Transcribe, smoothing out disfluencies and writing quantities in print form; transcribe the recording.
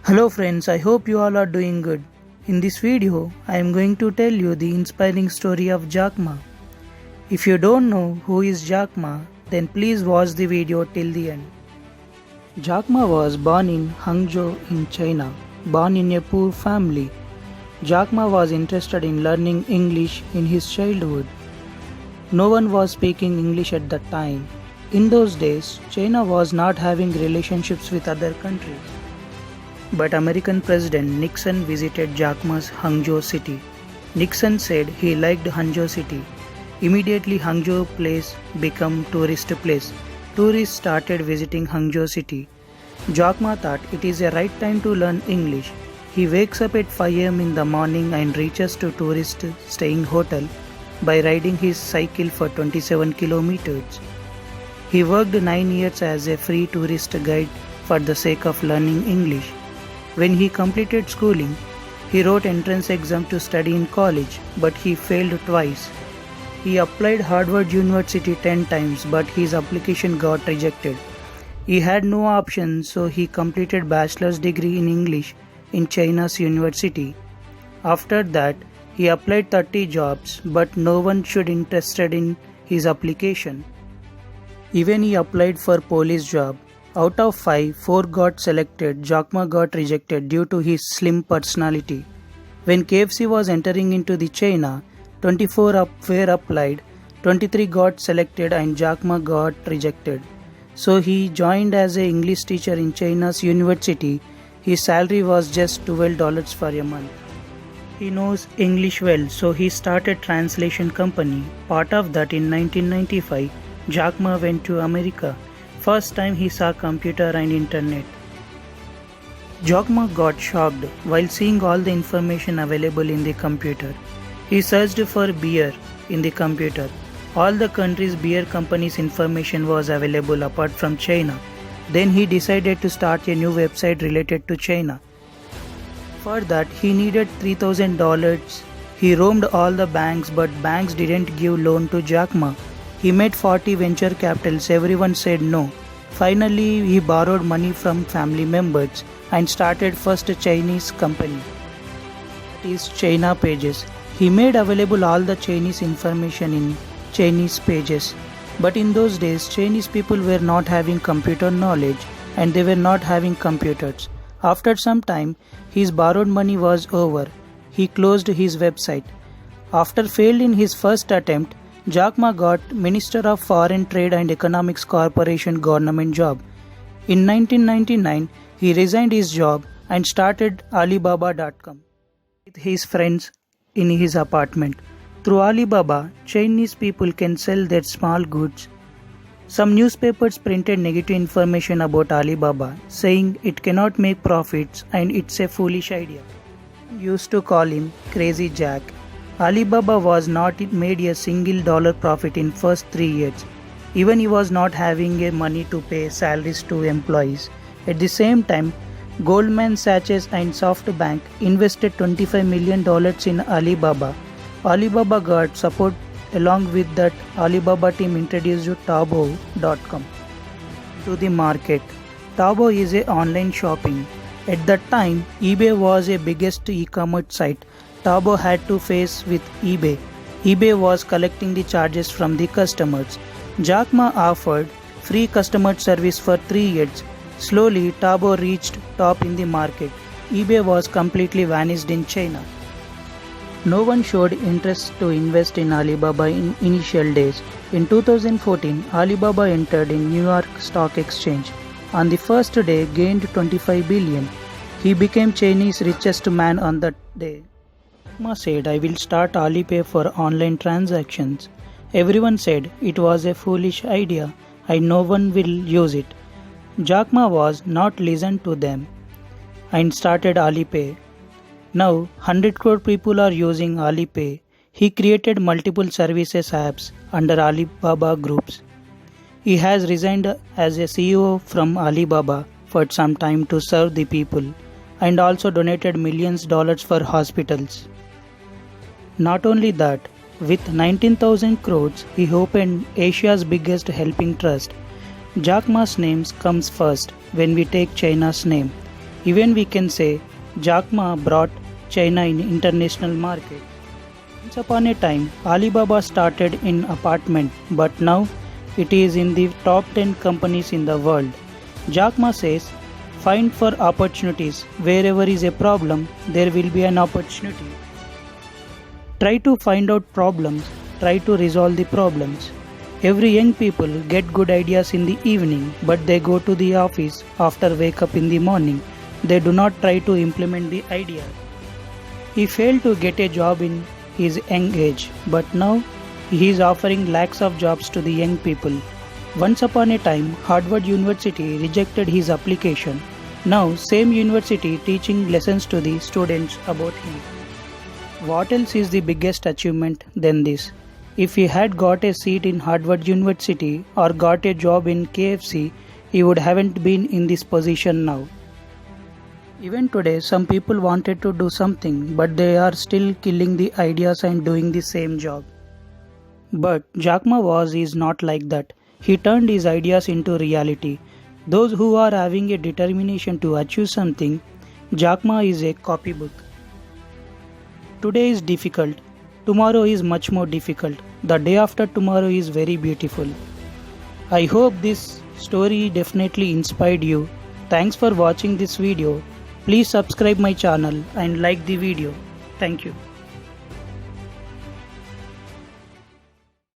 Hello friends, I hope you all are doing good. In this video, I am going to tell you the inspiring story of Jack Ma. If you don't know who is Jack Ma, then please watch the video till the end. Jack Ma was born in Hangzhou in China. Born in a poor family, Jack Ma was interested in learning English in his childhood. No one was speaking English at that time. In those days, China was not having relationships with other countries. But American President Nixon visited Jack Ma's Hangzhou city. Nixon said he liked Hangzhou city. Immediately Hangzhou place became tourist place. Tourists started visiting Hangzhou city. Jack Ma thought it is a right time to learn English. He wakes up at 5 am in the morning and reaches to tourist staying hotel by riding his cycle for 27 kilometers. He worked 9 years as a free tourist guide for the sake of learning English. When he completed schooling, he wrote entrance exam to study in college, but he failed twice. He applied Harvard University 10 times, but his application got rejected. He had no option, so he completed bachelor's degree in English in China's university. After that, he applied 30 jobs, but no one showed interested in his application. Even he applied for police job. Out of 5, 4 got selected. Jack Ma got rejected due to his slim personality. When KFC was entering into the China, 24 were applied, 23 got selected and Jack Ma got rejected. So he joined as an English teacher in China's university. His salary was just $12 for a month. He knows English well, so he started translation company. Part of that, in 1995, Jack Ma went to America. First time he saw computer and internet. Jack Ma got shocked while seeing all the information available in the computer. He searched for beer in the computer. All the countries' beer companies' information was available apart from China. Then he decided to start a new website related to China. For that, he needed $3,000. He roamed all the banks, but banks didn't give loan to Jack Ma. He met 40 venture capitals, everyone said no. Finally, he borrowed money from family members and started first Chinese company. That is China Pages. He made available all the Chinese information in Chinese Pages. But in those days, Chinese people were not having computer knowledge and they were not having computers. After some time, his borrowed money was over. He closed his website. After failed in his first attempt, Jack Ma got Minister of Foreign Trade and Economics Corporation government job. In 1999, he resigned his job and started Alibaba.com with his friends in his apartment. Through Alibaba, Chinese people can sell their small goods. Some newspapers printed negative information about Alibaba, saying it cannot make profits and it's a foolish idea. Used to call him Crazy Jack. Alibaba was not made a single dollar profit in first 3 years. Even he was not having a money to pay salaries to employees. At the same time, Goldman Sachs and SoftBank invested $25 million in Alibaba. Alibaba got support. Along with that, Alibaba team introduced Taobao.com to the market. Taobao is a online shopping. At that time, eBay was a biggest e-commerce site. Taobao had to face with eBay. eBay was collecting the charges from the customers. Jack Ma offered free customer service for 3 years. Slowly, Taobao reached top in the market. eBay was completely vanished in China. No one showed interest to invest in Alibaba in initial days. In 2014, Alibaba entered in New York Stock Exchange. On the first day, gained 25 billion. He became Chinese richest man on that day. Ma said, I will start Alipay for online transactions. Everyone said it was a foolish idea and no one will use it. Jack Ma was not listened to them and started Alipay. Now 100 crore people are using Alipay. He created multiple services apps under Alibaba groups. He has resigned as a CEO from Alibaba for some time to serve the people and also donated millions dollars for hospitals. Not only that, with 19,000 crores, he opened Asia's biggest helping trust. Jack Ma's name comes first when we take China's name. Even we can say Jack Ma brought China in international market. Once upon a time, Alibaba started in apartment, but now it is in the top 10 companies in the world. Jack Ma says, find for opportunities. Wherever is a problem, there will be an opportunity. Try to find out problems, try to resolve the problems. Every young people get good ideas in the evening, but they go to the office after wake up in the morning. They do not try to implement the idea. He failed to get a job in his young age, but now he is offering lakhs of jobs to the young people. Once upon a time, Harvard University rejected his application. Now, same university teaching lessons to the students about him. What else is the biggest achievement than this? If he had got a seat in Harvard University or got a job in KFC, he would haven't been in this position now. Even today, some people wanted to do something, but they are still killing the ideas and doing the same job. But Jack Ma is not like that. He turned his ideas into reality. Those who are having a determination to achieve something, Jack Ma is a copybook. Today is difficult. Tomorrow is much more difficult. The day after tomorrow is very beautiful. I hope this story definitely inspired you. Thanks for watching this video. Please subscribe my channel and like the video. Thank you.